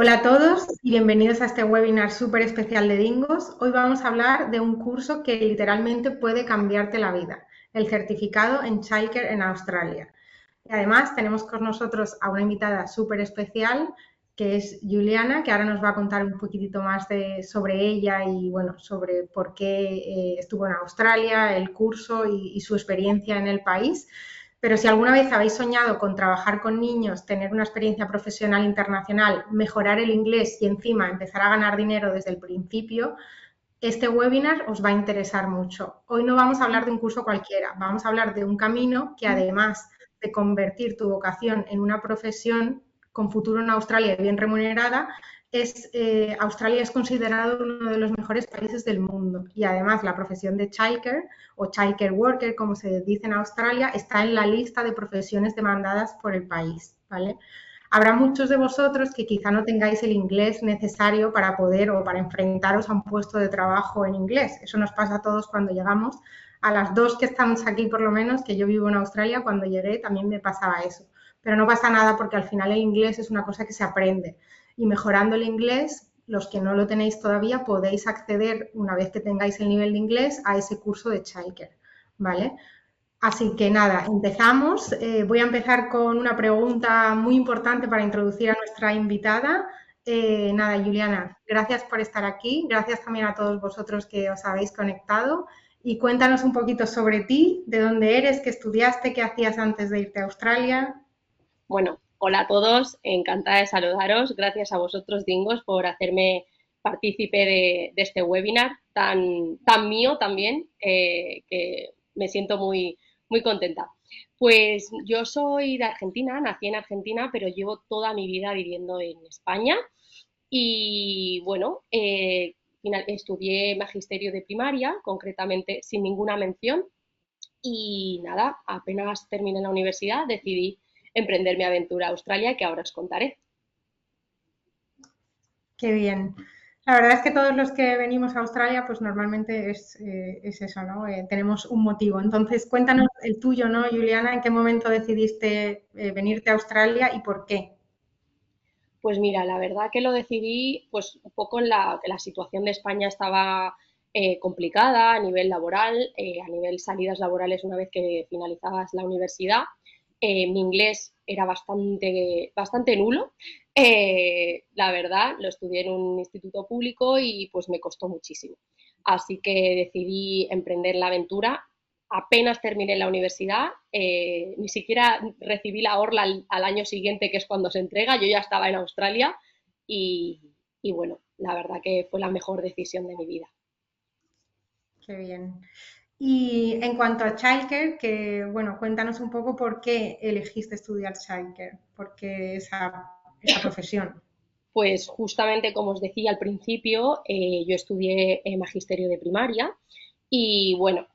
Hola a todos y bienvenidos a este webinar súper especial de Dingos. Hoy vamos a hablar de un curso que literalmente puede cambiarte la vida, el certificado en Childcare en Australia. Y además tenemos con nosotros a una invitada súper especial que es Juliana, que ahora nos va a contar un poquitito más sobre ella y bueno, sobre por qué estuvo en Australia, el curso y su experiencia en el país. Pero si alguna vez habéis soñado con trabajar con niños, tener una experiencia profesional internacional, mejorar el inglés y encima empezar a ganar dinero desde el principio, este webinar os va a interesar mucho. Hoy no vamos a hablar de un curso cualquiera, vamos a hablar de un camino que además de convertir tu vocación en una profesión con futuro en Australia bien remunerada, Australia es considerado uno de los mejores países del mundo y además la profesión de childcare o childcare worker, como se dice en Australia, está en la lista de profesiones demandadas por el país, ¿vale? Habrá muchos de vosotros que quizá no tengáis el inglés necesario para poder o para enfrentaros a un puesto de trabajo en inglés. Eso nos pasa a todos cuando llegamos. A las dos que estamos aquí, por lo menos, que yo vivo en Australia, cuando llegué también me pasaba eso. Pero no pasa nada porque al final el inglés es una cosa que se aprende. Y mejorando el inglés, los que no lo tenéis todavía, podéis acceder, una vez que tengáis el nivel de inglés, a ese curso de childcare, ¿vale? Así que nada, empezamos. Voy a empezar con una pregunta muy importante para introducir a nuestra invitada. Nada, Juliana, gracias por estar aquí. Gracias también a todos vosotros que os habéis conectado. Y cuéntanos un poquito sobre ti, de dónde eres, qué estudiaste, qué hacías antes de irte a Australia. Bueno, hola a todos, encantada de saludaros. Gracias a vosotros, Dingos, por hacerme partícipe de este webinar tan mío también, que me siento muy contenta. Pues yo soy de Argentina, nací en Argentina, pero llevo toda mi vida viviendo en España y bueno, estudié magisterio de primaria, concretamente sin ninguna mención, y nada, apenas terminé la universidad, decidí emprender mi aventura a Australia, que ahora os contaré. Qué bien. La verdad es que todos los que venimos a Australia, pues normalmente es eso, ¿no? Tenemos un motivo. Entonces, cuéntanos el tuyo, ¿no, Juliana? ¿En qué momento decidiste venirte a Australia y por qué? Pues mira, la verdad que lo decidí pues un poco que la situación de España estaba complicada a nivel laboral, a nivel salidas laborales una vez que finalizabas la universidad. Mi inglés era bastante nulo, la verdad, lo estudié en un instituto público y pues me costó muchísimo. Así que decidí emprender la aventura. Apenas terminé la universidad, ni siquiera recibí la orla al año siguiente, que es cuando se entrega, yo ya estaba en Australia y, y bueno, la verdad que fue la mejor decisión de mi vida. Qué bien. Y en cuanto a childcare, que bueno, cuéntanos un poco por qué elegiste estudiar childcare, por qué esa profesión. Pues justamente como os decía al principio, yo estudié magisterio de primaria y bueno,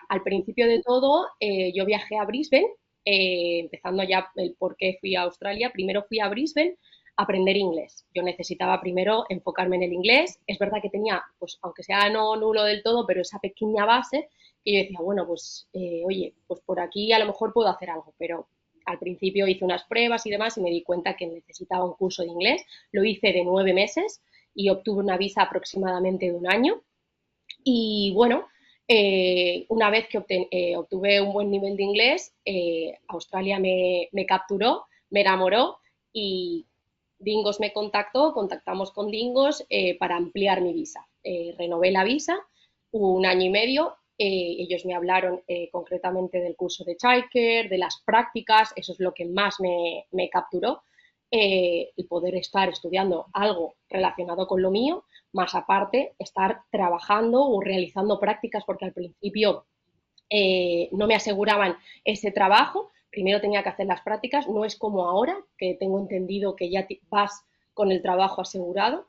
al principio de todo yo viajé a Brisbane, empezando ya el por qué fui a Australia. Primero fui a Brisbane a aprender inglés. Yo necesitaba primero enfocarme en el inglés. Es verdad que tenía, pues aunque sea no nulo del todo, pero esa pequeña base que yo decía, bueno, pues oye, pues por aquí a lo mejor puedo hacer algo, pero al principio hice unas pruebas y demás y me di cuenta que necesitaba un curso de inglés. Lo hice de 9 meses y obtuve una visa aproximadamente de un año. Y bueno, una vez que obtuve un buen nivel de inglés, Australia me capturó, me enamoró y Dingos me contactó, contactamos con Dingos para ampliar mi visa. Renové la visa un año y medio. Ellos me hablaron concretamente del curso de childcare, de las prácticas, eso es lo que más me capturó, el poder estar estudiando algo relacionado con lo mío, más aparte estar trabajando o realizando prácticas, porque al principio no me aseguraban ese trabajo, primero tenía que hacer las prácticas, no es como ahora, que tengo entendido que ya vas con el trabajo asegurado.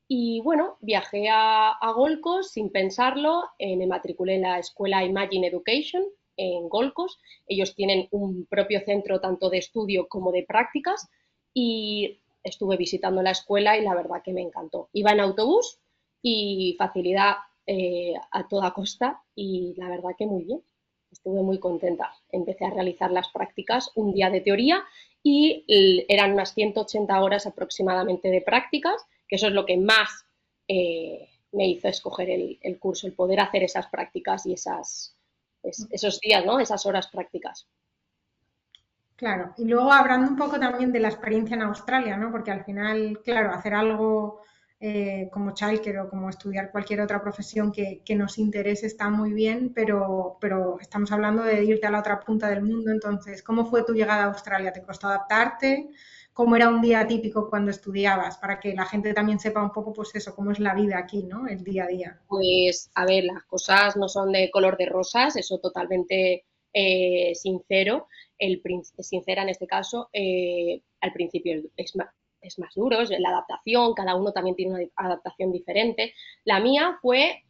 Y bueno, viajé a Gold Coast sin pensarlo, me matriculé en la escuela Imagine Education en Gold Coast. Ellos tienen un propio centro tanto de estudio como de prácticas y estuve visitando la escuela y la verdad que me encantó. Iba en autobús y facilidad a toda costa y la verdad que muy bien. Estuve muy contenta. Empecé a realizar las prácticas, un día de teoría y eran unas 180 horas aproximadamente de prácticas, que eso es lo que más me hizo escoger el curso, el poder hacer esas prácticas y esos días, ¿no? Esas horas prácticas. Claro, y luego hablando un poco también de la experiencia en Australia, ¿no? Porque al final, claro, hacer algo como childcare o como estudiar cualquier otra profesión que nos interese está muy bien, pero estamos hablando de irte a la otra punta del mundo. Entonces, ¿cómo fue tu llegada a Australia? ¿Te costó adaptarte? ¿Cómo era un día típico cuando estudiabas? Para que la gente también sepa un poco, pues eso, cómo es la vida aquí, ¿no? El día a día. Pues, a ver, las cosas no son de color de rosas, eso totalmente sincero, sincera en este caso, al principio es más duro, es la adaptación, cada uno también tiene una adaptación diferente. La mía fue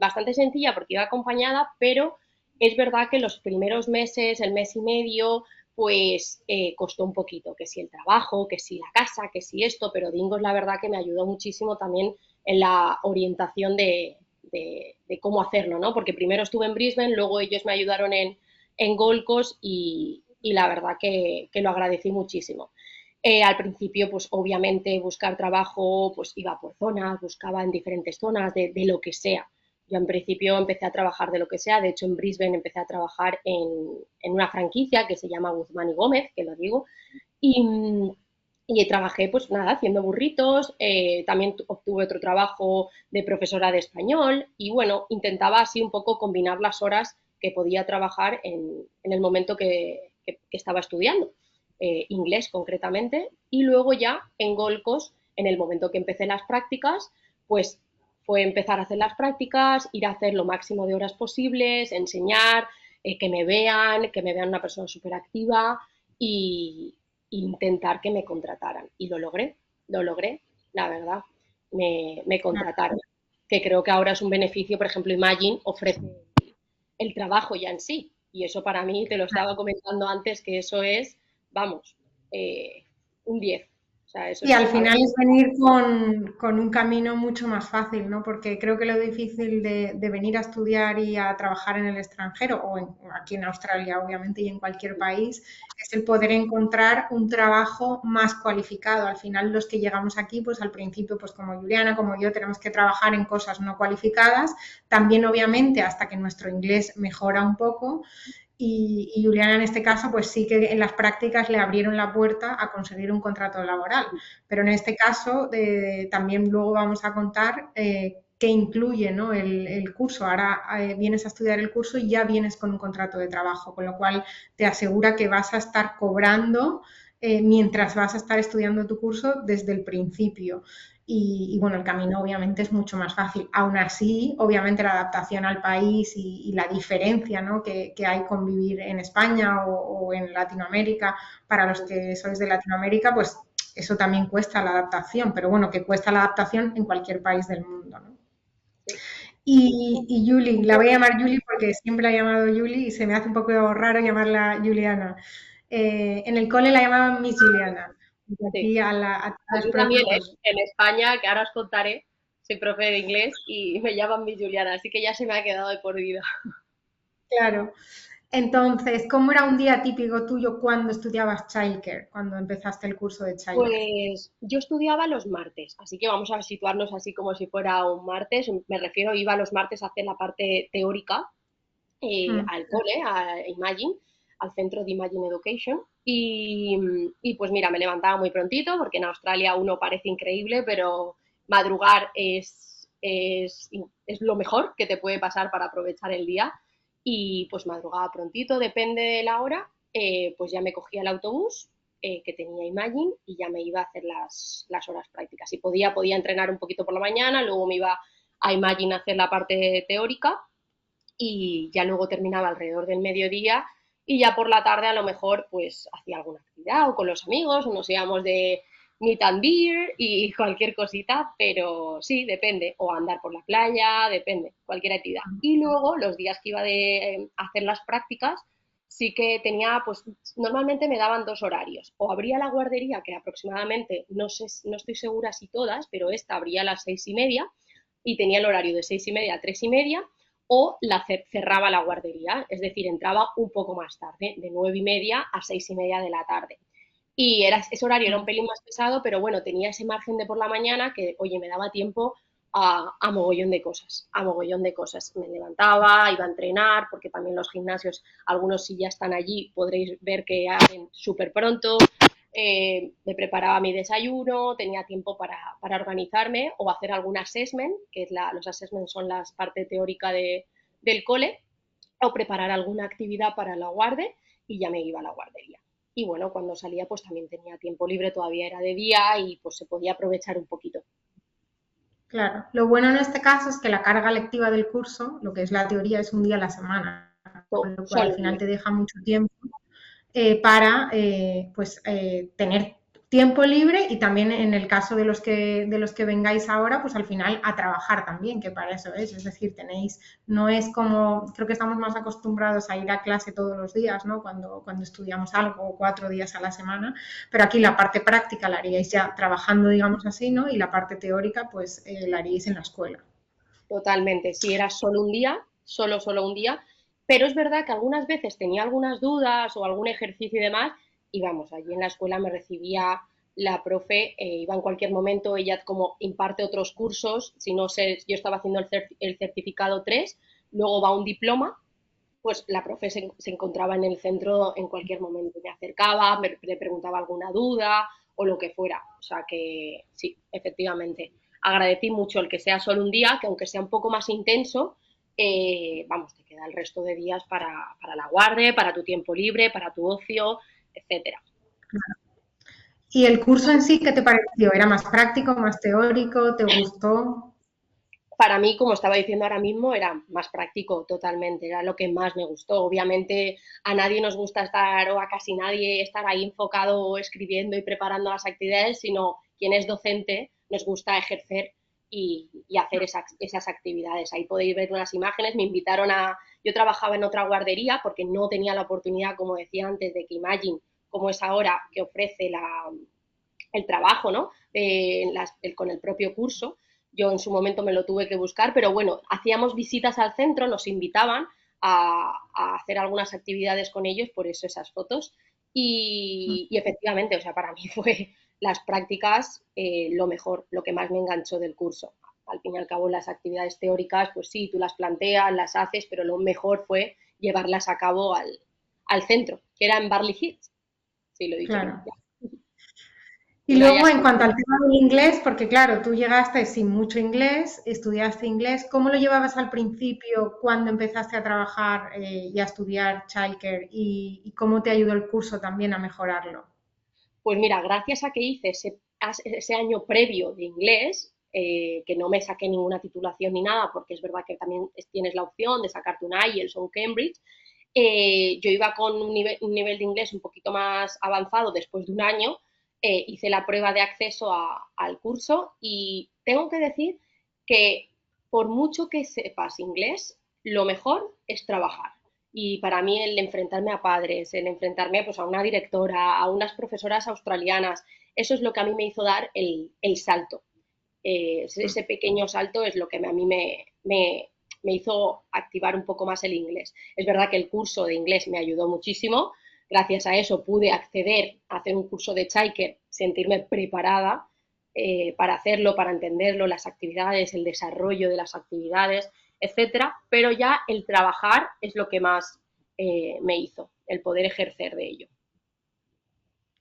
bastante sencilla porque iba acompañada, pero es verdad que los primeros meses, el mes y medio, pues costó un poquito, que si el trabajo, que si la casa, que si esto, pero Dingos la verdad que me ayudó muchísimo también en la orientación de cómo hacerlo, ¿no? Porque primero estuve en Brisbane, luego ellos me ayudaron en Gold Coast y la verdad que lo agradecí muchísimo. Al principio, pues obviamente buscar trabajo, pues iba por zonas, buscaba en diferentes zonas de lo que sea. Yo en principio empecé a trabajar de lo que sea, de hecho en Brisbane empecé a trabajar en una franquicia que se llama Guzmán y Gómez, que lo digo, y, y trabajé, pues nada, haciendo burritos, también obtuve otro trabajo de profesora de español y bueno, intentaba así un poco combinar las horas que podía trabajar en el momento que estaba estudiando, inglés concretamente, y luego ya en Golcos, en el momento que empecé las prácticas, pues fue empezar a hacer las prácticas, ir a hacer lo máximo de horas posibles, enseñar, que me vean una persona súper activa y, intentar que me contrataran. Y lo logré, la verdad, me contrataron. Que creo que ahora es un beneficio, por ejemplo, Imagine ofrece el trabajo ya en sí. Y eso para mí, te lo estaba comentando antes, que eso es, vamos, un 10. O sea, eso Y es al algo. final es venir con un camino mucho más fácil, ¿no? Porque creo que lo difícil de venir a estudiar y a trabajar en el extranjero, aquí en Australia, obviamente, y en cualquier país, es el poder encontrar un trabajo más cualificado. Al final, los que llegamos aquí, pues al principio, pues como Juliana, como yo, tenemos que trabajar en cosas no cualificadas. También, obviamente, hasta que nuestro inglés mejora un poco, y Juliana en este caso, pues sí que en las prácticas le abrieron la puerta a conseguir un contrato laboral. Pero en este caso también luego vamos a contar qué incluye, ¿no? el curso. Ahora vienes a estudiar el curso y ya vienes con un contrato de trabajo, con lo cual te asegura que vas a estar cobrando mientras vas a estar estudiando tu curso desde el principio. Bueno, el camino obviamente es mucho más fácil. Aún así, obviamente la adaptación al país y la diferencia, ¿no? que hay con vivir en España o en Latinoamérica, para los que sois de Latinoamérica, pues eso también cuesta la adaptación, pero bueno, que cuesta la adaptación en cualquier país del mundo, ¿no? Sí. Y Julie, la voy a llamar Julie porque siempre la he llamado Julie y se me hace un poco raro llamarla Juliana. En el cole la llamaban Miss Juliana. Y Sí. aquí a las Aquí profes, también pues en España, que ahora os contaré, soy profe de inglés y me llaman mi Juliana, así que ya se me ha quedado de por vida. claro. Entonces, ¿cómo era un día típico tuyo cuando estudiabas childcare, cuando empezaste el curso de childcare? Pues yo estudiaba los martes, así que vamos a situarnos así como si fuera un martes. Me refiero, iba los martes a hacer la parte teórica Mm. al cole, a Imagine, al centro de Imagine Education. Y pues mira, me levantaba muy prontito, porque en Australia uno parece increíble, pero madrugar es lo mejor que te puede pasar para aprovechar el día. Y pues madrugaba prontito, depende de la hora, pues ya me cogía el autobús que tenía Imagine y ya me iba a hacer las horas prácticas. Si podía, podía entrenar un poquito por la mañana, luego me iba a Imagine a hacer la parte teórica y ya luego terminaba alrededor del mediodía y ya por la tarde a lo mejor pues hacía alguna actividad o con los amigos o nos íbamos de meet and beer y cualquier cosita, pero sí, depende, o andar por la playa, depende, cualquier actividad. Y luego los días que iba de hacer las prácticas, sí que tenía, pues normalmente me daban dos horarios, o abría la guardería, que aproximadamente, no sé, no estoy segura si todas, pero esta abría a las 6:30 y tenía el horario de 6:30 a 3:30, o cerraba la guardería, es decir, entraba un poco más tarde, de 9:30 a 6:30 de la tarde. y ese horario era un pelín más pesado, pero bueno, tenía ese margen de por la mañana que, oye, me daba tiempo a mogollón de cosas, a mogollón de cosas. Me levantaba, iba a entrenar, porque también los gimnasios, algunos si ya están allí, podréis ver que abren súper pronto. Me preparaba mi desayuno, tenía tiempo para organizarme o hacer algún assessment, que es los assessments son la parte teórica del cole, o preparar alguna actividad para la guardia y ya me iba a la guardería. Y bueno, cuando salía pues también tenía tiempo libre, todavía era de día y pues se podía aprovechar un poquito. Claro, lo bueno en este caso es que la carga lectiva del curso, lo que es la teoría, es un día a la semana, con lo cual al Solo un final día. te deja mucho tiempo para pues, tener tiempo libre y también en el caso de los que vengáis ahora, pues al final a trabajar también, que para eso es decir, tenéis, no es como, creo que estamos más acostumbrados a ir a clase todos los días, ¿no? Cuando estudiamos algo, 4 días a la semana, pero aquí la parte práctica la haríais ya trabajando, digamos así, ¿no? Y la parte teórica, pues la haríais en la escuela. Totalmente, si era solo un día, solo un día, pero es verdad que algunas veces tenía algunas dudas o algún ejercicio y demás, y vamos, allí en la escuela me recibía la profe, iba en cualquier momento, ella como imparte otros cursos, si no sé, yo estaba haciendo el certificado 3, luego va un diploma, pues la profe se encontraba en el centro en cualquier momento, me acercaba, le preguntaba alguna duda o lo que fuera. O sea que sí, efectivamente. Agradecí mucho el que sea solo un día, que aunque sea un poco más intenso, vamos, te queda el resto de días para la guardia, para tu tiempo libre, para tu ocio, etcétera. ¿Y el curso en sí qué te pareció? ¿Era más práctico, más teórico? ¿Te gustó? Para mí, como estaba diciendo ahora mismo, era más práctico totalmente, era lo que más me gustó. Obviamente a nadie nos gusta estar, o a casi nadie, estar ahí enfocado escribiendo y preparando las actividades, sino quien es docente nos gusta ejercer y hacer esas actividades. Ahí podéis ver unas imágenes, me invitaron yo trabajaba en otra guardería porque no tenía la oportunidad, como decía antes, de que Imagine, como es ahora, que ofrece el trabajo, ¿no? Con el propio curso. Yo en su momento me lo tuve que buscar, pero bueno, hacíamos visitas al centro, nos invitaban a hacer algunas actividades con ellos, por eso esas fotos. Y efectivamente, o sea, para mí fue las prácticas lo mejor, lo que más me enganchó del curso. Al fin y al cabo, las actividades teóricas, pues sí, tú las planteas, las haces, pero lo mejor fue llevarlas a cabo al centro, que era en Barley Hills. Sí, lo he dicho bien. Claro. Ya. Y Iba ya luego, en así. cuanto al tema del inglés, porque claro, tú llegaste sin mucho inglés, estudiaste inglés, ¿cómo lo llevabas al principio cuando empezaste a trabajar y a estudiar childcare y cómo te ayudó el curso también a mejorarlo? Pues mira, gracias a que hice ese año previo de inglés, que no me saqué ninguna titulación ni nada, porque es verdad que también tienes la opción de sacarte un IELTS o un Cambridge, yo iba con un nivel de inglés un poquito más avanzado después de un año, hice la prueba de acceso al curso y tengo que decir que por mucho que sepas inglés, lo mejor es trabajar. Y para mí el enfrentarme a padres, el enfrentarme pues, a una directora, a unas profesoras australianas, eso es lo que a mí me hizo dar el salto. Ese pequeño salto es lo que a mí me hizo activar un poco más el inglés. Es verdad que el curso de inglés me ayudó muchísimo. Gracias a eso pude acceder a hacer un curso de Chaiker, sentirme preparada para hacerlo, para entenderlo, las actividades, el desarrollo de las actividades, etcétera. Pero ya el trabajar es lo que más me hizo, el poder ejercer de ello.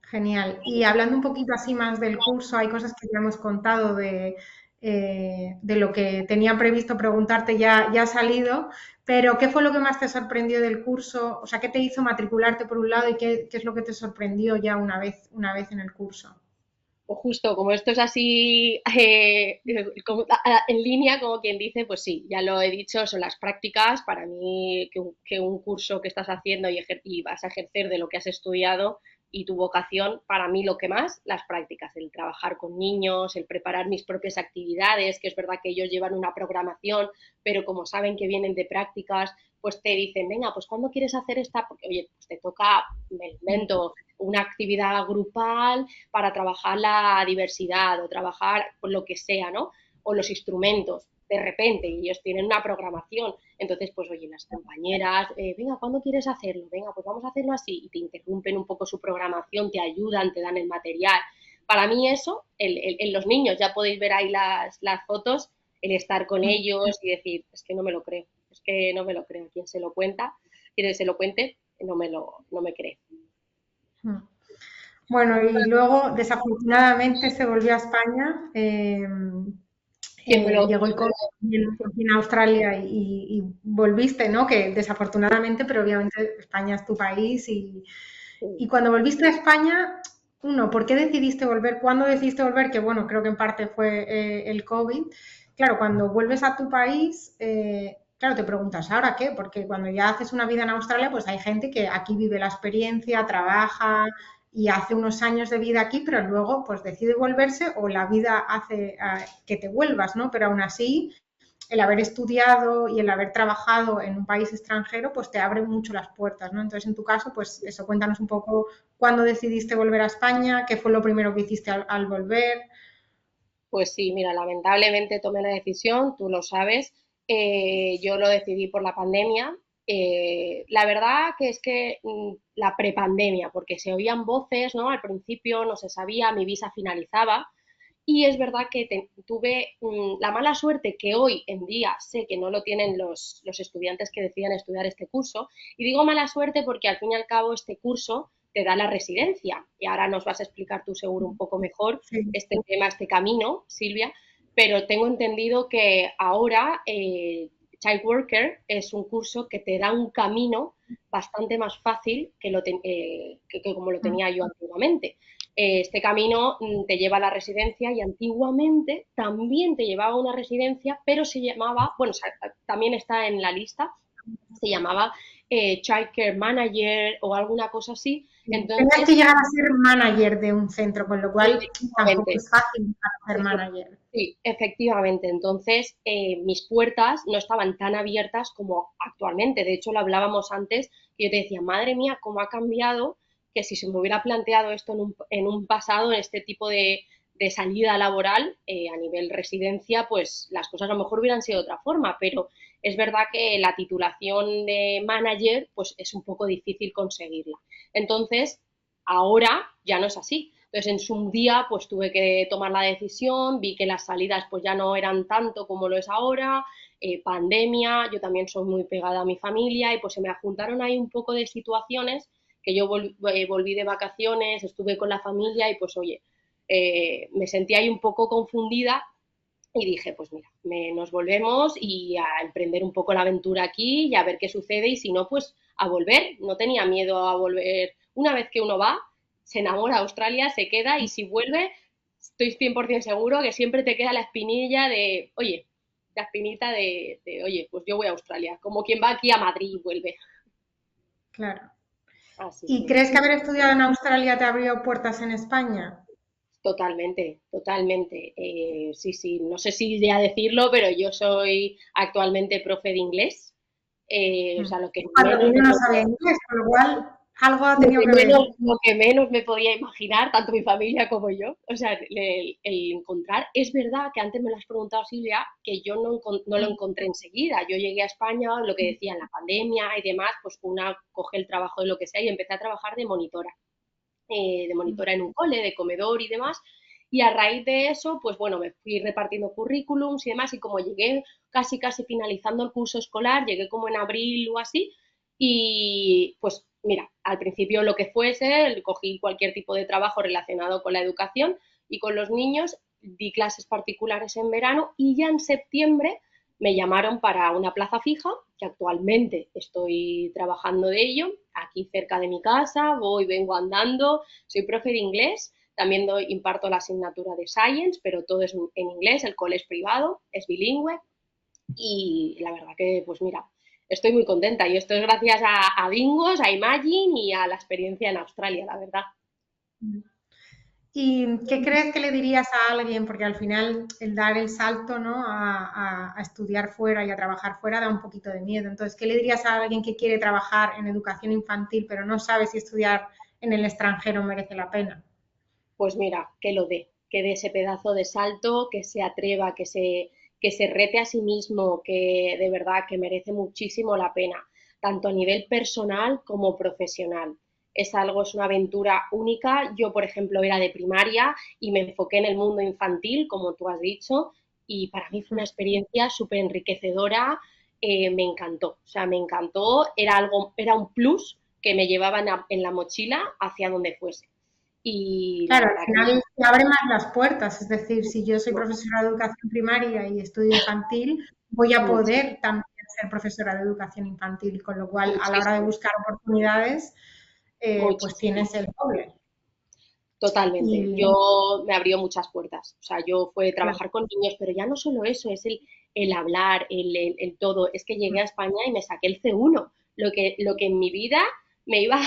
Genial. Y hablando un poquito así más del curso, hay cosas que ya hemos contado de lo que tenía previsto preguntarte, ya ha salido, pero ¿qué fue lo que más te sorprendió del curso? O sea, ¿qué te hizo matricularte por un lado y qué es lo que te sorprendió ya una vez en el curso? O justo, como esto es así en línea, como quien dice, pues sí, ya lo he dicho, son las prácticas. Para mí, que un curso que estás haciendo y vas a ejercer de lo que has estudiado y tu vocación, para mí lo que más, las prácticas, el trabajar con niños, el preparar mis propias actividades, que es verdad que ellos llevan una programación, pero como saben que vienen de prácticas, pues te dicen, venga, pues ¿cuándo quieres hacer esta? Porque, oye, pues te toca, me invento, una actividad grupal para trabajar la diversidad o trabajar por lo que sea, ¿no? O los instrumentos. de repente, y ellos tienen una programación. Entonces, pues oye, las compañeras, venga, ¿cuándo quieres hacerlo? Venga, pues vamos a hacerlo así, y te interrumpen un poco su programación, te ayudan, te dan el material. Para mí eso, en los niños, ya podéis ver ahí las fotos, el estar con ellos y decir, es que no me lo creo, es que no me lo creo. Quien se lo cuenta, quien se lo cuente, no me cree. Bueno, y luego desafortunadamente se volvió a España. ¿Quién me lo, Llegó el COVID aquí en Australia y volviste, ¿no? Que desafortunadamente, pero obviamente España es tu país y cuando volviste a España, uno, ¿por qué decidiste volver? ¿Cuándo decidiste volver? Que bueno, creo que en parte fue el COVID. Claro, cuando vuelves a tu país, claro, te preguntas, ¿ahora qué? Porque cuando ya haces una vida en Australia, pues hay gente que aquí vive la experiencia, trabaja y hace unos años de vida aquí, pero luego pues decide volverse o la vida hace que te vuelvas, ¿no? Pero aún así, el haber estudiado y el haber trabajado en un país extranjero, pues te abre mucho las puertas, ¿no? Entonces, en tu caso, pues eso, cuéntanos un poco cuándo decidiste volver a España, qué fue lo primero que hiciste al volver. Pues sí, mira, lamentablemente tomé la decisión, tú lo sabes, yo lo decidí por la pandemia. La verdad que es que la prepandemia, porque se oían voces, ¿no? Al principio no se sabía, mi visa finalizaba y es verdad que tuve la mala suerte que hoy en día sé que no lo tienen los estudiantes que decían estudiar este curso. Y digo mala suerte porque al fin y al cabo este curso te da la residencia. Y ahora nos vas a explicar tú seguro un poco mejor Sí. este tema, este camino, Silvia. Pero tengo entendido que ahora Child Worker es un curso que te da un camino bastante más fácil que como lo tenía yo antiguamente. Este camino te lleva a la residencia y antiguamente también te llevaba a una residencia, pero se llamaba, bueno, también está en la lista, se llamaba Child Care Manager o alguna cosa así. Tenías Entonces, que llegar a ser manager de un centro, con lo cual tampoco efectivamente, es fácil ser manager. sí, efectivamente. Entonces, mis puertas no estaban tan abiertas como actualmente. De hecho, lo hablábamos antes, que yo te decía, madre mía, cómo ha cambiado, que si se me hubiera planteado esto en un pasado, en este tipo de salida laboral a nivel residencia, pues las cosas a lo mejor hubieran sido de otra forma. Pero es verdad que la titulación de manager, pues es un poco difícil conseguirla. Entonces, ahora ya no es así. Entonces, en su día, pues tuve que tomar la decisión, vi que las salidas pues ya no eran tanto como lo es ahora, pandemia, yo también soy muy pegada a mi familia y pues se me juntaron ahí un poco de situaciones que yo volví de vacaciones, estuve con la familia y pues oye, me sentí ahí un poco confundida y dije, pues mira, nos volvemos y a emprender un poco la aventura aquí y a ver qué sucede y si no, pues a volver. No tenía miedo a volver. Una vez que uno va, se enamora de Australia, se queda y si vuelve, estoy 100% seguro que siempre te queda la espinilla de, oye, la espinita oye, pues yo voy a Australia, como quien va aquí a Madrid y vuelve. Claro. Así ¿Y que crees que haber estudiado en Australia te abrió puertas en España? totalmente, totalmente. Sí, sí, no sé si ya decirlo, pero yo soy actualmente profe de inglés. O sea, Cuando yo no sabía inglés, con lo cual algo ha tenido que ver. lo que menos me podía imaginar, tanto mi familia como yo. O sea, el encontrar, es verdad que antes me lo has preguntado Silvia, que yo no lo encontré enseguida. Yo llegué a España, lo que decía, en la pandemia y demás, pues una coge el trabajo de lo que sea y empecé a trabajar de monitora en un cole, de comedor y demás. Y a raíz de eso, pues bueno, me fui repartiendo currículums y demás, y como llegué casi finalizando el curso escolar, llegué como en abril o así, y pues mira, al principio lo que fuese, cogí cualquier tipo de trabajo relacionado con la educación y con los niños, di clases particulares en verano y ya en septiembre me llamaron para una plaza fija, que actualmente estoy trabajando de ello, aquí cerca de mi casa, voy, vengo andando, soy profe de inglés, también imparto la asignatura de Science, pero todo es en inglés, el cole es privado, es bilingüe y la verdad que, pues mira, estoy muy contenta y esto es gracias a Bingos, a Imagine y a la experiencia en Australia, la verdad. ¿Y qué crees que le dirías a alguien? Porque al final el dar el salto, ¿no? a estudiar fuera y a trabajar fuera da un poquito de miedo. Entonces, ¿qué le dirías a alguien que quiere trabajar en educación infantil pero no sabe si estudiar en el extranjero merece la pena? Pues mira, que lo dé, que dé ese pedazo de salto, que se atreva, que se rete a sí mismo, que de verdad que merece muchísimo la pena, tanto a nivel personal como profesional. Es una aventura única. Yo, por ejemplo, era de primaria y me enfoqué en el mundo infantil, como tú has dicho, y para mí fue una experiencia súper enriquecedora, me encantó, o sea, me encantó, era un plus que me llevaban en la mochila hacia donde fuese. Y la Claro, al verdad que final te abre más las puertas, es decir, si yo soy profesora de educación primaria y estudio infantil, voy a muchísimo, poder también ser profesora de educación infantil, con lo cual a la hora de muchísimo, buscar oportunidades, pues muchísimo. tienes el doble. Totalmente. Y Yo me abrió muchas puertas. O sea, yo fue claro, trabajar con niños, pero ya no solo eso, es el hablar, el todo. Es que llegué a España y me saqué el C1. Lo que en mi vida me iba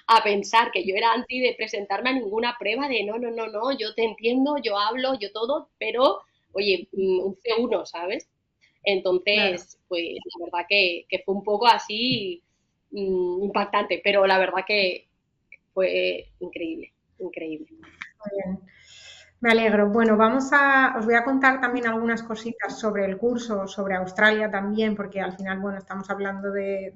a pensar que yo era anti de presentarme a ninguna prueba de no, no, no, no, yo te entiendo, yo hablo, yo todo, pero oye, un C1, ¿sabes? claro. Entonces, pues la verdad que fue un poco así impactante, pero la verdad que fue increíble, increíble. Muy bien. Me alegro. Bueno, os voy a contar también algunas cositas sobre el curso, sobre Australia también, porque al final, bueno, estamos hablando de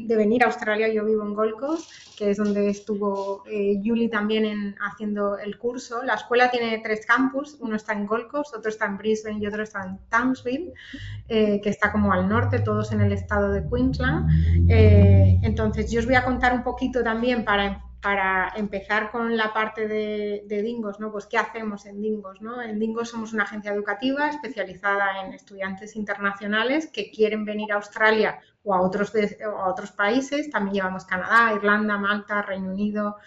venir a Australia. Yo vivo en Gold Coast, que es donde estuvo Julie también haciendo el curso. La escuela tiene 3 campus, uno está en Gold Coast, otro está en Brisbane y otro está en Townsville, que está como al norte, todos en el estado de Queensland. Entonces, yo os voy a contar un poquito también para empezar con la parte de Dingos, ¿no? Pues qué hacemos en Dingos, ¿no? En Dingos somos una agencia educativa especializada en estudiantes internacionales que quieren venir a Australia o a otros países. También llevamos Canadá, Irlanda, Malta, Reino Unido,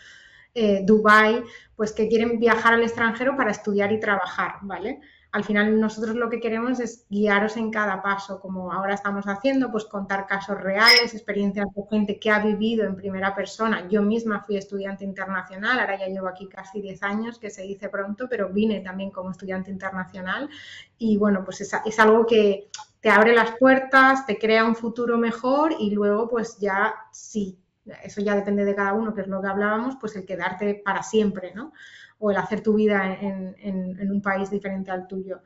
Dubái, pues que quieren viajar al extranjero para estudiar y trabajar, ¿vale? Al final nosotros lo que queremos es guiaros en cada paso, como ahora estamos haciendo, pues contar casos reales, experiencias de gente que ha vivido en primera persona. Yo misma fui estudiante internacional, ahora ya llevo aquí casi 10 años, que se dice pronto, pero vine también como estudiante internacional y bueno, pues es algo que te abre las puertas, te crea un futuro mejor y luego pues ya sí, eso ya depende de cada uno, que es lo que hablábamos, pues el quedarte para siempre, ¿no? O el hacer tu vida en un país diferente al tuyo.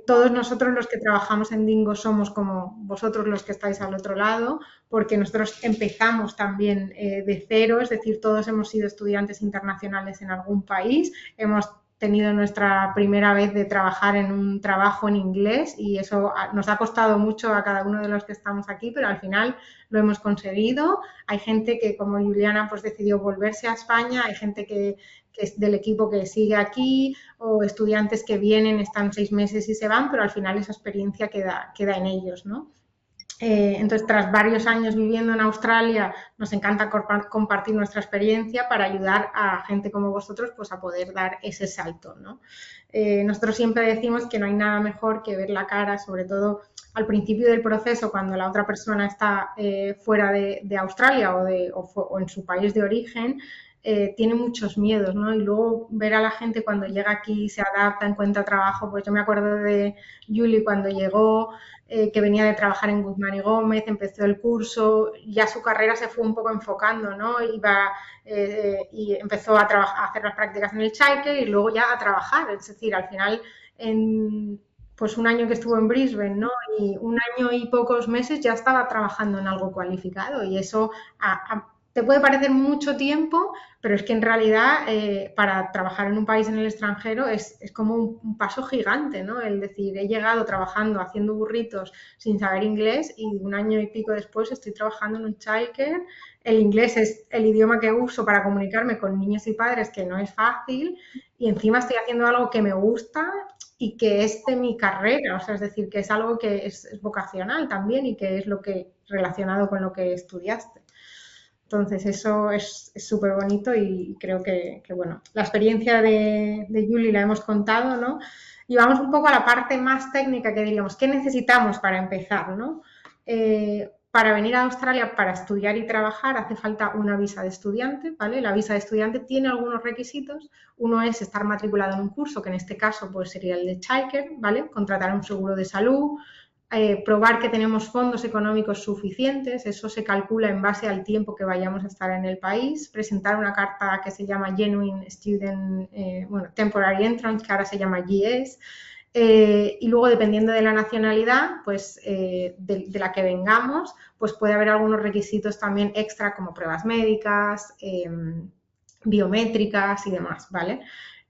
Todos nosotros los que trabajamos en Dingo somos como vosotros los que estáis al otro lado, porque nosotros empezamos también de cero, es decir, todos hemos sido estudiantes internacionales en algún país, hemos tenido nuestra primera vez de trabajar en un trabajo en inglés y eso nos ha costado mucho a cada uno de los que estamos aquí, pero al final lo hemos conseguido. Hay gente que, como Juliana, pues decidió volverse a España, hay gente que es del equipo que sigue aquí o estudiantes que vienen, están 6 meses y se van, pero al final esa experiencia queda en ellos, ¿no? Entonces, tras varios años viviendo en Australia, nos encanta compartir nuestra experiencia para ayudar a gente como vosotros pues, a poder dar ese salto, ¿no? Nosotros siempre decimos que no hay nada mejor que ver la cara, sobre todo al principio del proceso, cuando la otra persona está fuera de Australia o en su país de origen, tiene muchos miedos, ¿no? Y luego ver a la gente cuando llega aquí, se adapta, encuentra trabajo, pues yo me acuerdo de Julie cuando llegó, que venía de trabajar en Guzmán y Gómez, empezó el curso, ya su carrera se fue un poco enfocando, ¿no? Y empezó a hacer las prácticas en el childcare y luego ya a trabajar, es decir, al final pues un año que estuvo en Brisbane, ¿no? Y un año y pocos meses ya estaba trabajando en algo cualificado y eso te puede parecer mucho tiempo, pero es que en realidad para trabajar en un país en el extranjero es como un paso gigante, ¿no? El decir, he llegado trabajando, haciendo burritos sin saber inglés y un año y pico después estoy trabajando en un childcare. El inglés es el idioma que uso para comunicarme con niños y padres, que no es fácil, y encima estoy haciendo algo que me gusta y que es de mi carrera, o sea, es decir, que es algo que es vocacional también y que es lo que relacionado con lo que estudiaste. Entonces, eso es súper bonito y creo bueno, la experiencia de Julie la hemos contado, ¿no? Y vamos un poco a la parte más técnica que diríamos, ¿qué necesitamos para empezar, ¿no? Para venir a Australia para estudiar y trabajar hace falta una visa de estudiante, ¿vale? La visa de estudiante tiene algunos requisitos. Uno es estar matriculado en un curso, que en este caso pues, sería el de childcare, ¿vale? Contratar un seguro de salud, probar que tenemos fondos económicos suficientes, eso se calcula en base al tiempo que vayamos a estar en el país, presentar una carta que se llama Genuine Student, Temporary Entrance, que ahora se llama GS, Y luego, dependiendo de la nacionalidad, pues de la que vengamos, pues puede haber algunos requisitos también extra como pruebas médicas, biométricas y demás, ¿vale?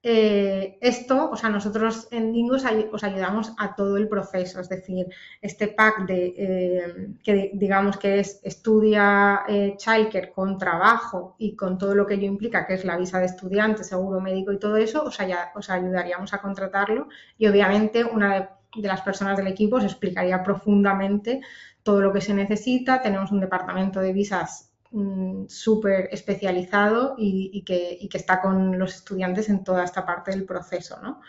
Esto, o sea, nosotros en Dingo os ayudamos a todo el proceso, es decir, este pack que digamos que es estudia childcare con trabajo y con todo lo que ello implica, que es la visa de estudiante, seguro médico y todo eso, os ayudaríamos a contratarlo y obviamente una de las personas del equipo os explicaría profundamente todo lo que se necesita. Tenemos un departamento de visas súper especializado y que está con los estudiantes en toda esta parte del proceso, ¿no?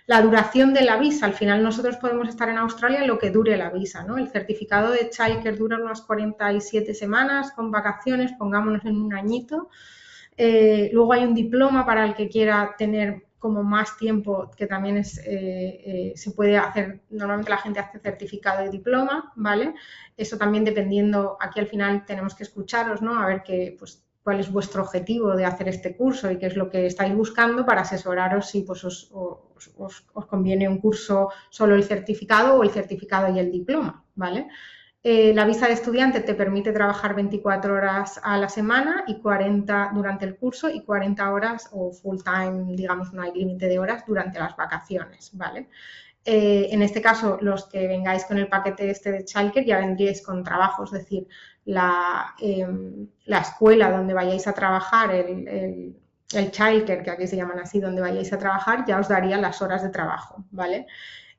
La duración de la visa, al final nosotros podemos estar en Australia lo que dure la visa, ¿no? El certificado de childcare dura unas 47 semanas con vacaciones, pongámonos en un añito. Luego hay un diploma para el que quiera tener como más tiempo, que también se puede hacer, normalmente la gente hace certificado y diploma, ¿vale? Eso también dependiendo, aquí al final tenemos que escucharos, ¿no? A ver pues, cuál es vuestro objetivo de hacer este curso y qué es lo que estáis buscando para asesoraros si pues, os conviene un curso solo el certificado o el certificado y el diploma, ¿vale? La visa de estudiante te permite trabajar 24 horas a la semana y 40 durante el curso y 40 horas o full time, digamos, no hay límite de horas durante las vacaciones, ¿vale? En este caso, los que vengáis con el paquete este de childcare ya vendríais con trabajo, es decir, la escuela donde vayáis a trabajar, el childcare, que aquí se llaman así, donde vayáis a trabajar, ya os daría las horas de trabajo, ¿vale?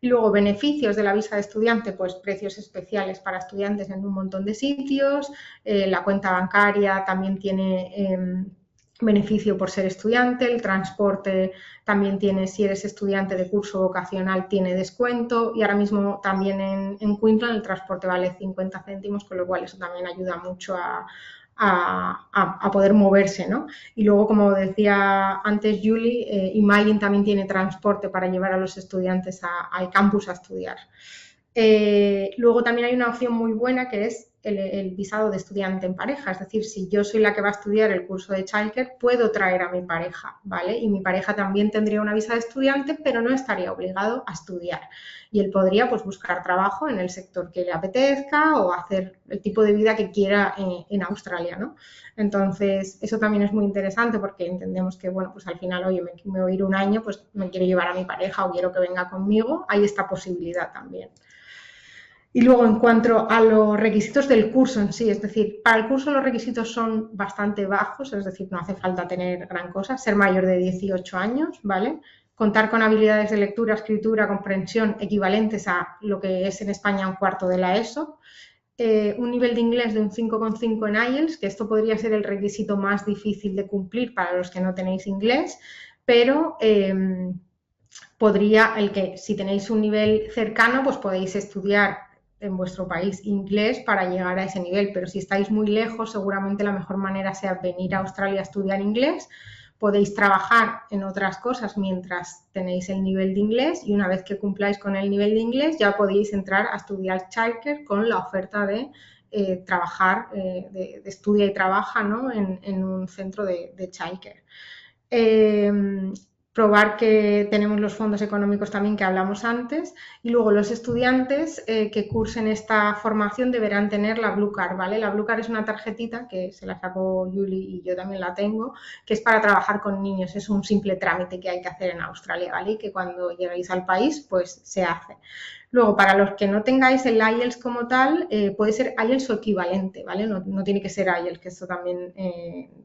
Y luego, beneficios de la visa de estudiante, pues precios especiales para estudiantes en un montón de sitios. La cuenta bancaria también tiene beneficio por ser estudiante. El transporte también tiene, si eres estudiante de curso vocacional, tiene descuento. Y ahora mismo también en Queensland el transporte vale 50 céntimos, con lo cual eso también ayuda mucho a poder moverse, ¿no? Y luego, como decía antes Julie, Imagine también tiene transporte para llevar a los estudiantes al campus a estudiar. Luego también hay una opción muy buena que es el visado de estudiante en pareja, es decir, si yo soy la que va a estudiar el curso de childcare, puedo traer a mi pareja, ¿vale? Y mi pareja también tendría una visa de estudiante, pero no estaría obligado a estudiar. Y él podría, pues, buscar trabajo en el sector que le apetezca o hacer el tipo de vida que quiera en Australia, ¿no? Entonces, eso también es muy interesante porque entendemos que, bueno, pues al final, oye, me voy a ir un año, pues me quiero llevar a mi pareja o quiero que venga conmigo, hay esta posibilidad también. Y luego, en cuanto a los requisitos del curso en sí, es decir, para el curso los requisitos son bastante bajos, es decir, no hace falta tener gran cosa, ser mayor de 18 años, ¿vale? Contar con habilidades de lectura, escritura, comprensión equivalentes a lo que es en España un cuarto de la ESO, un nivel de inglés de un 5,5 en IELTS, que esto podría ser el requisito más difícil de cumplir para los que no tenéis inglés, pero si tenéis un nivel cercano, pues podéis estudiar en vuestro país inglés para llegar a ese nivel, pero si estáis muy lejos, seguramente la mejor manera sea venir a Australia a estudiar inglés. Podéis trabajar en otras cosas mientras tenéis el nivel de inglés y una vez que cumpláis con el nivel de inglés ya podéis entrar a estudiar childcare con la oferta de trabajar, de estudia y trabaja, ¿no? en un centro de childcare. Probar que tenemos los fondos económicos también que hablamos antes y luego los estudiantes que cursen esta formación deberán tener la Blue Card, ¿vale? La Blue Card es una tarjetita que se la sacó Julie y yo también la tengo, que es para trabajar con niños, es un simple trámite que hay que hacer en Australia, ¿vale? Y que cuando lleguéis al país pues se hace. Luego, para los que no tengáis el IELTS como tal, puede ser IELTS o equivalente, ¿vale? No tiene que ser IELTS, que esto también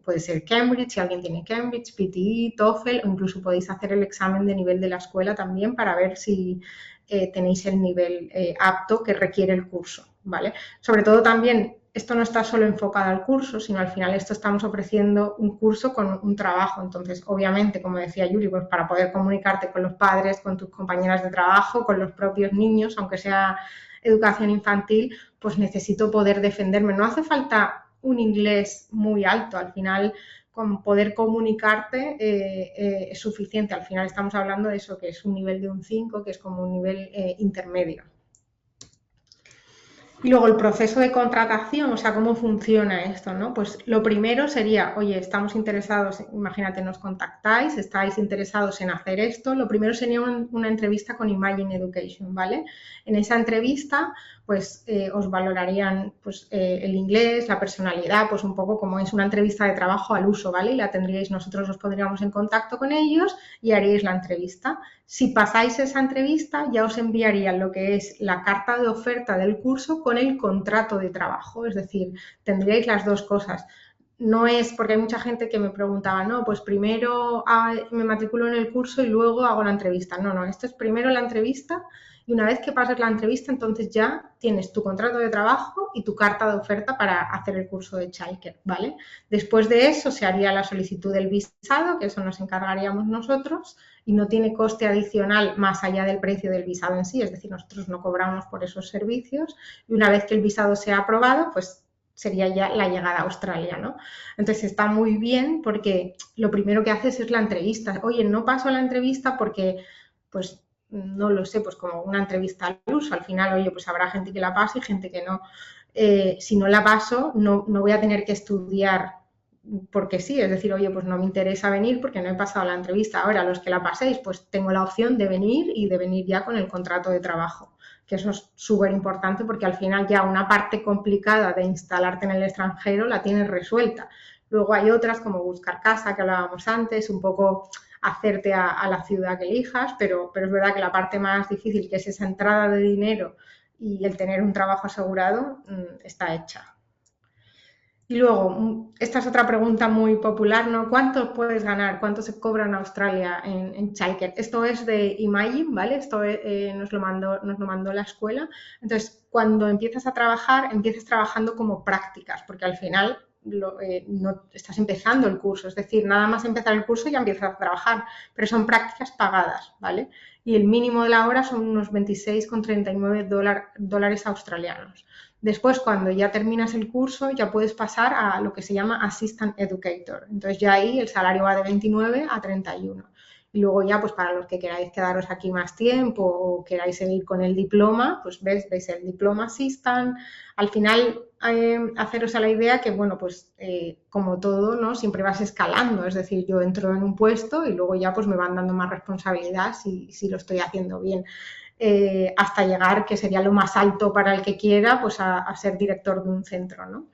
puede ser Cambridge, si alguien tiene Cambridge, PTE, TOEFL, o incluso podéis hacer el examen de nivel de la escuela también para ver si tenéis el nivel apto que requiere el curso, ¿vale? Sobre todo también, esto no está solo enfocado al curso, sino al final esto estamos ofreciendo un curso con un trabajo. Entonces, obviamente, como decía Yuri, pues para poder comunicarte con los padres, con tus compañeras de trabajo, con los propios niños, aunque sea educación infantil, pues necesito poder defenderme. No hace falta un inglés muy alto, al final con poder comunicarte es suficiente. Al final estamos hablando de eso, que es un nivel de un 5, que es como un nivel intermedio. Y luego el proceso de contratación, o sea, cómo funciona esto, ¿no? Pues lo primero sería, oye, estamos interesados, imagínate, nos contactáis, estáis interesados en hacer esto. Lo primero sería una entrevista con Imagine Education, ¿vale? En esa entrevista, pues os valorarían pues, el inglés, la personalidad, pues un poco como es una entrevista de trabajo al uso, ¿vale? Y la tendríais, nosotros os pondríamos en contacto con ellos y haríais la entrevista. Si pasáis esa entrevista, ya os enviarían lo que es la carta de oferta del curso con el contrato de trabajo, es decir, tendríais las dos cosas. No es porque hay mucha gente que me preguntaba, no, pues primero me matriculo en el curso y luego hago la entrevista. No, no, esto es primero la entrevista y una vez que pases la entrevista, entonces ya tienes tu contrato de trabajo y tu carta de oferta para hacer el curso de childcare, ¿vale? Después de eso se haría la solicitud del visado, que eso nos encargaríamos nosotros, y no tiene coste adicional más allá del precio del visado en sí, es decir, nosotros no cobramos por esos servicios y una vez que el visado sea aprobado, pues sería ya la llegada a Australia, ¿no? Entonces está muy bien porque lo primero que haces es la entrevista. Oye, no paso a la entrevista porque, pues, no lo sé, pues como una entrevista al uso. Al final, oye, pues habrá gente que la pase y gente que no. Si no la paso, no voy a tener que estudiar porque sí, es decir, oye, pues no me interesa venir porque no he pasado la entrevista. Ahora, los que la paséis, pues tengo la opción de venir y de venir ya con el contrato de trabajo, que eso es súper importante porque al final ya una parte complicada de instalarte en el extranjero la tienes resuelta. Luego hay otras como buscar casa, que hablábamos antes, un poco hacerte a la ciudad que elijas, pero es verdad que la parte más difícil, que es esa entrada de dinero y el tener un trabajo asegurado, está hecha. Y luego, esta es otra pregunta muy popular, ¿no? ¿Cuánto puedes ganar? ¿Cuánto se cobra en Australia en childcare? Esto es de Imagine, ¿vale? Esto nos lo mandó la escuela. Entonces, cuando empiezas a trabajar, empiezas trabajando como prácticas, porque al final no estás empezando el curso, es decir, nada más empezar el curso ya empiezas a trabajar, pero son prácticas pagadas, ¿vale? Y el mínimo de la hora son unos 26,39 dólares australianos. Después, cuando ya terminas el curso, ya puedes pasar a lo que se llama Assistant Educator. Entonces ya ahí el salario va de 29 a 31. Y luego ya, pues para los que queráis quedaros aquí más tiempo o queráis seguir con el diploma, pues veis el diploma Assistant. Al final, haceros a la idea que, bueno, pues como todo, ¿no? Siempre vas escalando. Es decir, yo entro en un puesto y luego ya pues me van dando más responsabilidad si lo estoy haciendo bien. Hasta llegar, que sería lo más alto para el que quiera, pues a ser director de un centro, ¿no?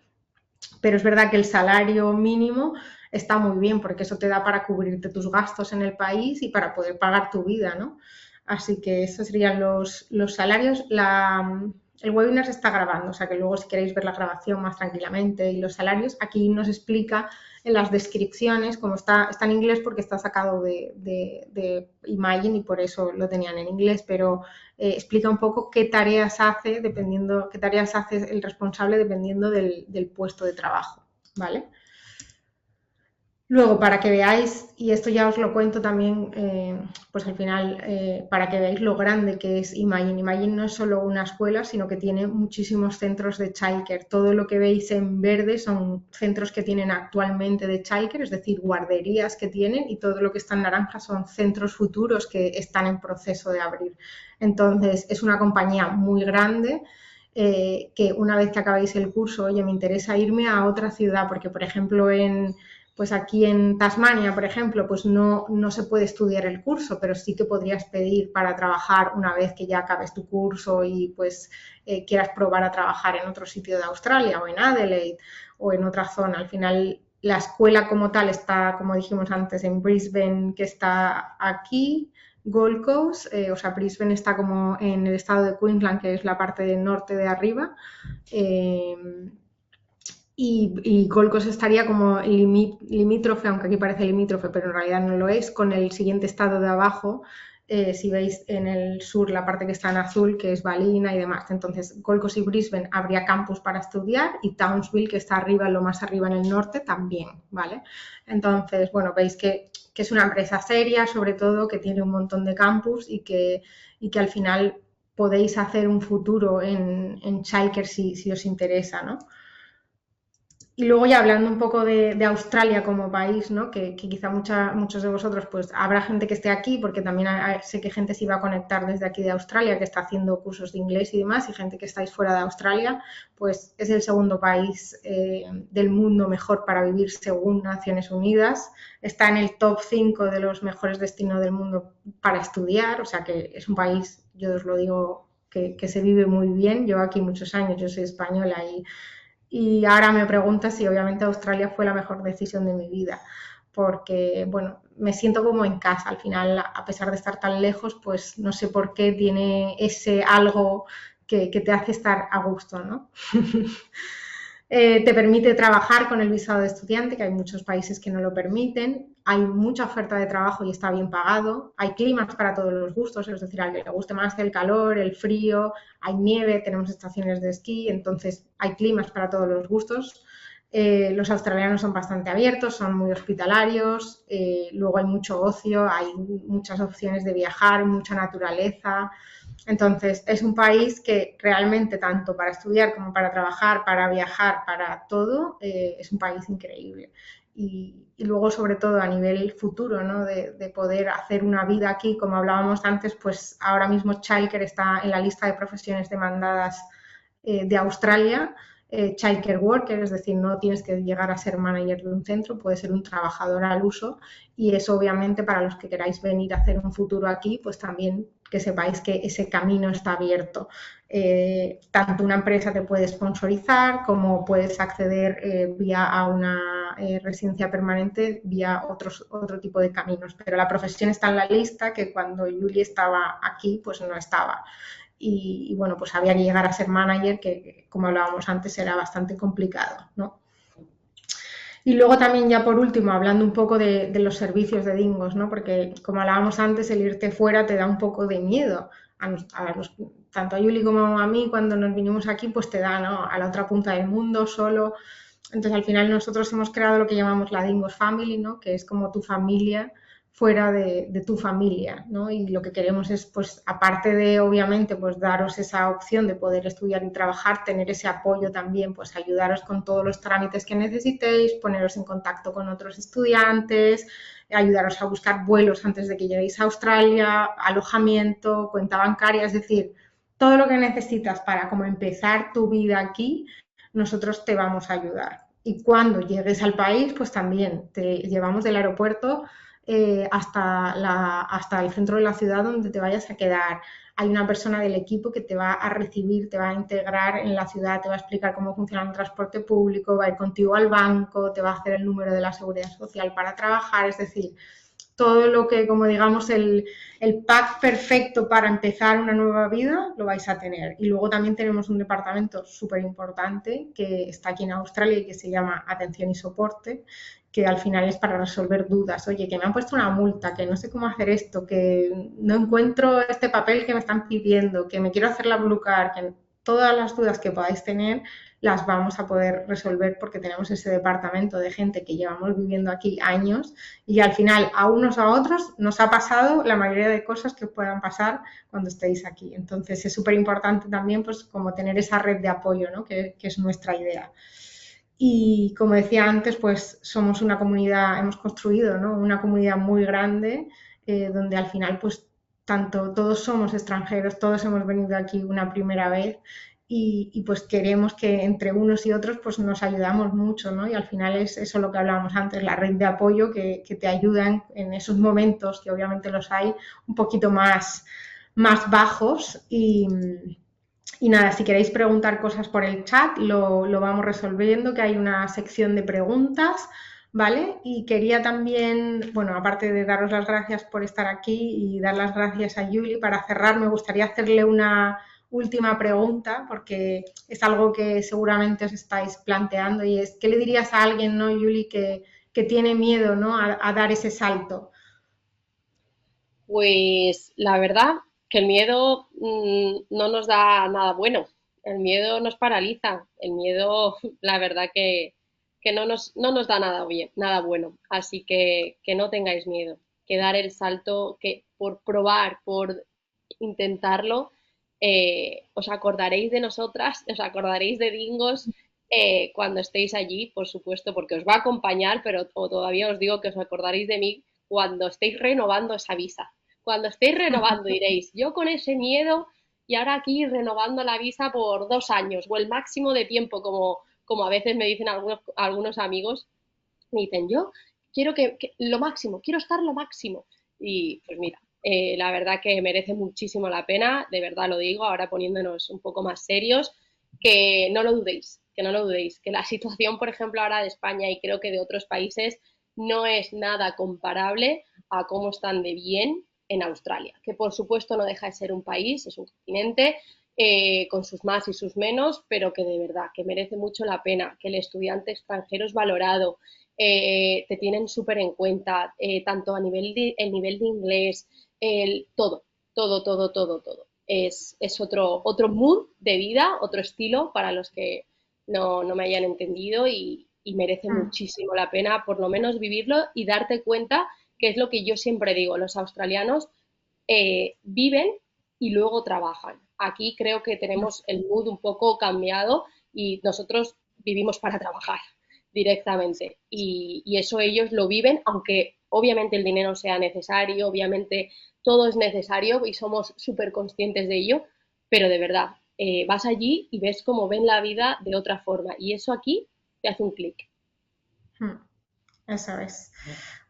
Pero es verdad que el salario mínimo está muy bien porque eso te da para cubrirte tus gastos en el país y para poder pagar tu vida, ¿no? Así que esos serían los salarios. El webinar se está grabando, o sea que luego si queréis ver la grabación más tranquilamente y los salarios, aquí nos explica en las descripciones, como está en inglés porque está sacado de Imagine y por eso lo tenían en inglés, pero explica un poco qué tareas hace qué tareas hace el responsable dependiendo del puesto de trabajo, ¿vale? Luego, para que veáis, y esto ya os lo cuento también, pues al final, para que veáis lo grande que es Imagine. Imagine no es solo una escuela, sino que tiene muchísimos centros de childcare. Todo lo que veis en verde son centros que tienen actualmente de childcare, es decir, guarderías que tienen, y todo lo que está en naranja son centros futuros que están en proceso de abrir. Entonces, es una compañía muy grande. Que una vez que acabéis el curso, oye, me interesa irme a otra ciudad, porque por ejemplo pues aquí en Tasmania, por ejemplo, pues no se puede estudiar el curso, pero sí que podrías pedir para trabajar una vez que ya acabes tu curso y pues quieras probar a trabajar en otro sitio de Australia o en Adelaide o en otra zona. Al final, la escuela como tal está, como dijimos antes, en Brisbane, que está aquí, Gold Coast, o sea, Brisbane está como en el estado de Queensland, que es la parte del norte de arriba. Eh, y Gold Coast estaría como limítrofe, aunque aquí parece limítrofe, pero en realidad no lo es, con el siguiente estado de abajo, si veis en el sur la parte que está en azul, que es Ballina y demás. Entonces, Gold Coast y Brisbane habría campus para estudiar y Townsville, que está arriba, lo más arriba en el norte, también, ¿vale? Entonces, bueno, veis que es una empresa seria, sobre todo, que tiene un montón de campus y que al final podéis hacer un futuro en childcare si os interesa, ¿no? Y luego ya hablando un poco de Australia como país, ¿no? Que quizá muchos de vosotros, pues habrá gente que esté aquí, porque también sé que gente se iba a conectar desde aquí de Australia, que está haciendo cursos de inglés y demás, y gente que estáis fuera de Australia, pues es el segundo país del mundo mejor para vivir según Naciones Unidas. Está en el top 5 de los mejores destinos del mundo para estudiar, o sea que es un país, yo os lo digo, que se vive muy bien. Llevo aquí muchos años, yo soy española y ahora me preguntas si obviamente Australia fue la mejor decisión de mi vida, porque, bueno, me siento como en casa al final, a pesar de estar tan lejos, pues no sé por qué tiene ese algo que te hace estar a gusto, ¿no? Te permite trabajar con el visado de estudiante, que hay muchos países que no lo permiten. Hay mucha oferta de trabajo y está bien pagado. Hay climas para todos los gustos, es decir, al que le guste más el calor, el frío, hay nieve, tenemos estaciones de esquí, entonces hay climas para todos los gustos. Los australianos son bastante abiertos, son muy hospitalarios, luego hay mucho ocio, hay muchas opciones de viajar, mucha naturaleza. Entonces, es un país que realmente, tanto para estudiar como para trabajar, para viajar, para todo, es un país increíble. Y luego, sobre todo, a nivel futuro, ¿no? De poder hacer una vida aquí, como hablábamos antes, pues ahora mismo childcare está en la lista de profesiones demandadas de Australia. Childcare worker, es decir, no tienes que llegar a ser manager de un centro, puedes ser un trabajador al uso, y eso obviamente para los que queráis venir a hacer un futuro aquí, pues también que sepáis que ese camino está abierto. Tanto una empresa te puede sponsorizar como puedes acceder vía a una residencia permanente vía otro tipo de caminos, pero la profesión está en la lista que cuando Julie estaba aquí pues no estaba. Y bueno, pues había que llegar a ser manager, que como hablábamos antes era bastante complicado, ¿no? Y luego también ya por último, hablando un poco de los servicios de Dingos, ¿no? Porque como hablábamos antes, el irte fuera te da un poco de miedo. Tanto a Yuli como a mí, cuando nos vinimos aquí, pues te da, ¿no? A la otra punta del mundo, solo. Entonces al final nosotros hemos creado lo que llamamos la Dingos Family, ¿no? Que es como tu familia fuera de tu familia, ¿no? Y lo que queremos es, pues, aparte de, obviamente, pues daros esa opción de poder estudiar y trabajar, tener ese apoyo también, pues ayudaros con todos los trámites que necesitéis, poneros en contacto con otros estudiantes, ayudaros a buscar vuelos antes de que lleguéis a Australia, alojamiento, cuenta bancaria, es decir, todo lo que necesitas para como empezar tu vida aquí, nosotros te vamos a ayudar. Y cuando llegues al país, pues también te llevamos del aeropuerto hasta el centro de la ciudad donde te vayas a quedar. Hay una persona del equipo que te va a recibir, te va a integrar en la ciudad, te va a explicar cómo funciona el transporte público, va a ir contigo al banco, te va a hacer el número de la seguridad social para trabajar, es decir, todo lo que, como digamos, el pack perfecto para empezar una nueva vida, lo vais a tener. Y luego también tenemos un departamento súper importante que está aquí en Australia y que se llama Atención y Soporte, que al final es para resolver dudas. Oye, que me han puesto una multa, que no sé cómo hacer esto, que no encuentro este papel que me están pidiendo, que me quiero hacer la Blue Card, que todas las dudas que podáis tener las vamos a poder resolver porque tenemos ese departamento de gente que llevamos viviendo aquí años y al final a unos a otros nos ha pasado la mayoría de cosas que puedan pasar cuando estéis aquí. Entonces es súper importante también pues como tener esa red de apoyo, ¿no? Que es nuestra idea. Y como decía antes, pues somos una comunidad, hemos construido, ¿no? Una comunidad muy grande donde al final pues tanto todos somos extranjeros, todos hemos venido aquí una primera vez pues queremos que entre unos y otros pues nos ayudamos mucho, ¿no? Y al final es eso lo que hablábamos antes, la red de apoyo que te ayuda en esos momentos, que obviamente los hay, un poquito más bajos y nada, si queréis preguntar cosas por el chat, lo vamos resolviendo, que hay una sección de preguntas, ¿vale? Y quería también, bueno, aparte de daros las gracias por estar aquí y dar las gracias a Yuli, para cerrar, me gustaría hacerle una última pregunta, porque es algo que seguramente os estáis planteando, y es, ¿qué le dirías a alguien, ¿no, Yuli, que tiene miedo, ¿no? a dar ese salto? Pues la verdad que el miedo no nos da nada bueno, el miedo nos paraliza, el miedo la verdad que no nos da nada bien, nada bueno, así que no tengáis miedo, que dar el salto, que por probar, por intentarlo, os acordaréis de nosotras, os acordaréis de Dingos cuando estéis allí, por supuesto, porque os va a acompañar, pero todavía os digo que os acordaréis de mí cuando estéis renovando esa visa. Cuando estéis renovando diréis, yo con ese miedo y ahora aquí renovando la visa por 2 años o el máximo de tiempo, como a veces me dicen algunos amigos, me dicen, yo quiero que lo máximo, quiero estar lo máximo. Y pues mira, la verdad que merece muchísimo la pena, de verdad lo digo, ahora poniéndonos un poco más serios, que no lo dudéis, que no lo dudéis, que la situación, por ejemplo, ahora de España y creo que de otros países no es nada comparable a cómo están de bien en Australia, que por supuesto no deja de ser un país, es un continente, con sus más y sus menos, pero que de verdad que merece mucho la pena, que el estudiante extranjero es valorado, te tienen súper en cuenta, tanto a el nivel de inglés, todo, todo, todo, todo, todo. Es otro mood de vida, otro estilo para los que no me hayan entendido y merece Mm. muchísimo la pena por lo menos vivirlo y darte cuenta que es lo que yo siempre digo, los australianos viven y luego trabajan. Aquí creo que tenemos el mood un poco cambiado y nosotros vivimos para trabajar directamente. Y eso ellos lo viven, aunque obviamente el dinero sea necesario, obviamente todo es necesario y somos súper conscientes de ello, pero de verdad, vas allí y ves cómo ven la vida de otra forma y eso aquí te hace un clic. Mm. Eso es.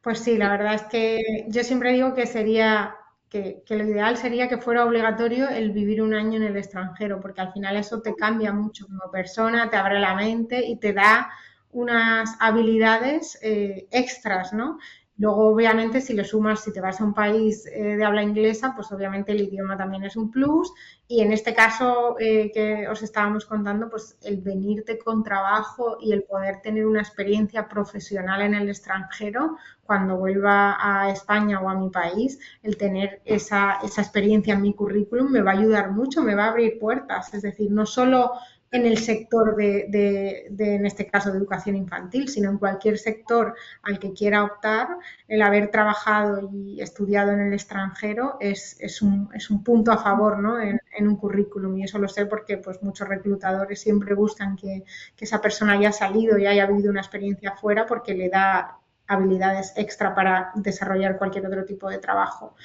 Pues sí, la verdad es que yo siempre digo que sería, que lo ideal sería que fuera obligatorio el vivir un año en el extranjero, porque al final eso te cambia mucho como persona, te abre la mente y te da unas habilidades extras, ¿no? Luego, obviamente, si le sumas, si te vas a un país de habla inglesa, pues obviamente el idioma también es un plus. Y en este caso que os estábamos contando, pues el venirte con trabajo y el poder tener una experiencia profesional en el extranjero, cuando vuelva a España o a mi país, el tener esa experiencia en mi currículum me va a ayudar mucho, me va a abrir puertas. Es decir, no solo en el sector en este caso, de educación infantil, sino en cualquier sector al que quiera optar, el haber trabajado y estudiado en el extranjero es un punto a favor, ¿no? En un currículum, y eso lo sé porque pues, muchos reclutadores siempre buscan que esa persona haya salido y haya vivido una experiencia fuera porque le da habilidades extra para desarrollar cualquier otro tipo de trabajo.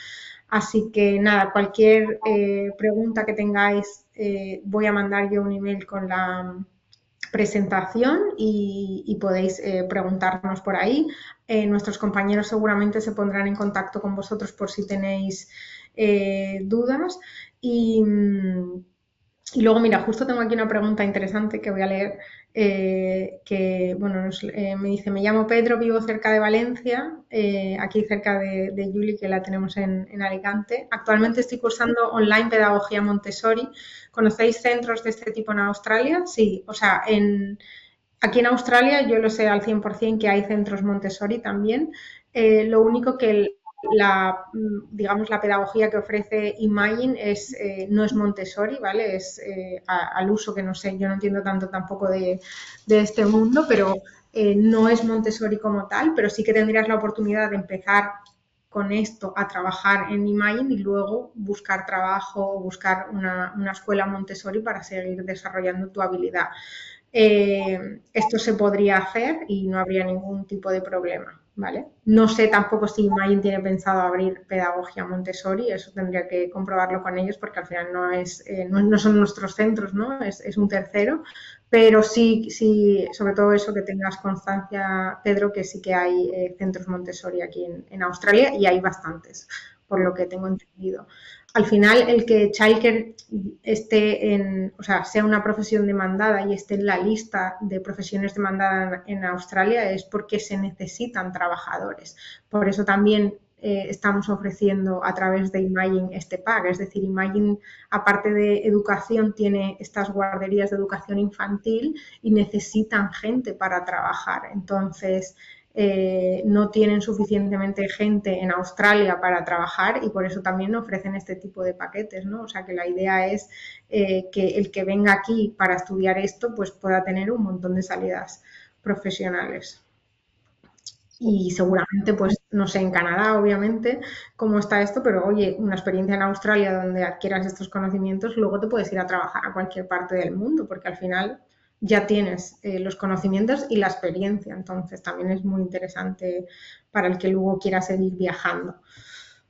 Así que nada, cualquier pregunta que tengáis, voy a mandar yo un email con la presentación y podéis preguntarnos por ahí. Nuestros compañeros seguramente se pondrán en contacto con vosotros por si tenéis dudas. Y luego, mira, justo tengo aquí una pregunta interesante que voy a leer, que, bueno, me dice, me llamo Pedro, vivo cerca de Valencia, aquí cerca de Juli, que la tenemos en Alicante. Actualmente estoy cursando online pedagogía Montessori. ¿Conocéis centros de este tipo en Australia? Sí, o sea, aquí en Australia yo lo sé al 100% que hay centros Montessori también. Lo único que digamos, la pedagogía que ofrece Imagine no es Montessori, ¿vale? Es al uso que no sé, yo no entiendo tanto tampoco de este mundo, pero no es Montessori como tal, pero sí que tendrías la oportunidad de empezar con esto a trabajar en Imagine y luego buscar trabajo o buscar una escuela Montessori para seguir desarrollando tu habilidad. Esto se podría hacer y no habría ningún tipo de problema, ¿vale? No sé tampoco si Imagine tiene pensado abrir pedagogía Montessori, eso tendría que comprobarlo con ellos porque al final no son nuestros centros, ¿no? Es un tercero, pero sí, sí, sobre todo eso, que tengas constancia, Pedro, que sí que hay centros Montessori aquí en Australia y hay bastantes, por lo que tengo entendido. Al final, el que childcare o sea, sea una profesión demandada y esté en la lista de profesiones demandadas en Australia es porque se necesitan trabajadores. Por eso también estamos ofreciendo a través de Imagine este pack. Es decir, Imagine, aparte de educación, tiene estas guarderías de educación infantil y necesitan gente para trabajar. Entonces, no tienen suficientemente gente en Australia para trabajar y por eso también ofrecen este tipo de paquetes, ¿no? O sea que la idea es que el que venga aquí para estudiar esto pues pueda tener un montón de salidas profesionales. Y seguramente, pues, no sé, en Canadá, obviamente, cómo está esto, pero oye, una experiencia en Australia donde adquieras estos conocimientos, luego te puedes ir a trabajar a cualquier parte del mundo, porque al final ya tienes los conocimientos y la experiencia. Entonces también es muy interesante para el que luego quiera seguir viajando.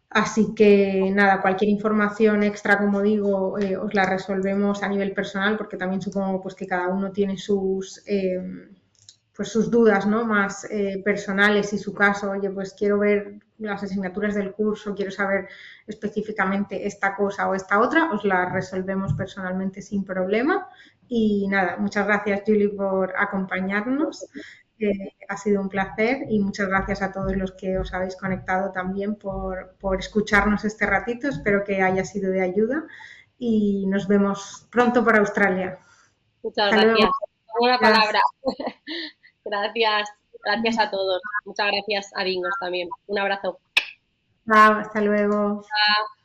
Así que nada, cualquier información extra, como digo, os la resolvemos a nivel personal, porque también supongo pues, que cada uno tiene pues sus dudas, ¿no? Más personales y su caso. Oye, pues quiero ver las asignaturas del curso, quiero saber específicamente esta cosa o esta otra, os la resolvemos personalmente sin problema. Y nada, muchas gracias, Julie, por acompañarnos. Ha sido un placer y muchas gracias a todos los que os habéis conectado también por escucharnos este ratito. Espero que haya sido de ayuda y nos vemos pronto por Australia. Muchas Hasta luego. gracias. Una Gracias. palabra. Gracias. Gracias a todos. Muchas gracias a Dingos también. Un abrazo. Chao, hasta luego. Chao.